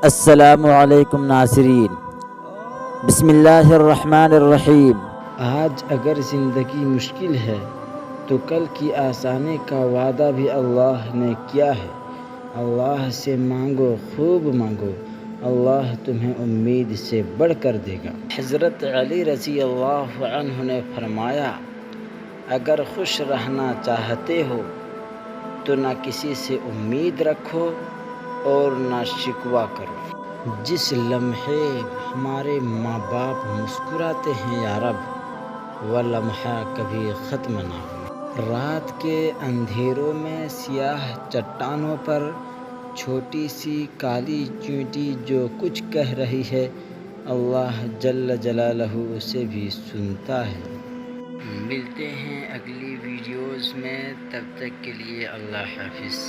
अस्सलामुअलैकुम नाज़रीन, बिस्मिल्लाहिर्रहमानिर्रहीम। आज अगर ज़िंदगी मुश्किल है तो कल की आसानी का वादा भी अल्लाह ने किया है। अल्लाह से मांगो, खूब मांगो, अल्लाह तुम्हें उम्मीद से बढ़कर देगा। हज़रत अली रज़ी अल्लाह अन्हु ने फरमाया, अगर खुश रहना चाहते हो तो ना किसी से उम्मीद रखो और ना शिकवा करो। जिस लम्हे हमारे माँ बाप मुस्कुराते हैं या रब, वह लम्हा कभी ख़त्म ना हो। रात के अंधेरों में सियाह चट्टानों पर छोटी सी काली चींटी जो कुछ कह रही है, अल्लाह जल्ल जलालहू उसे भी सुनता है। मिलते हैं अगली वीडियोज़ में, तब तक के लिए अल्लाह हाफ़िज़।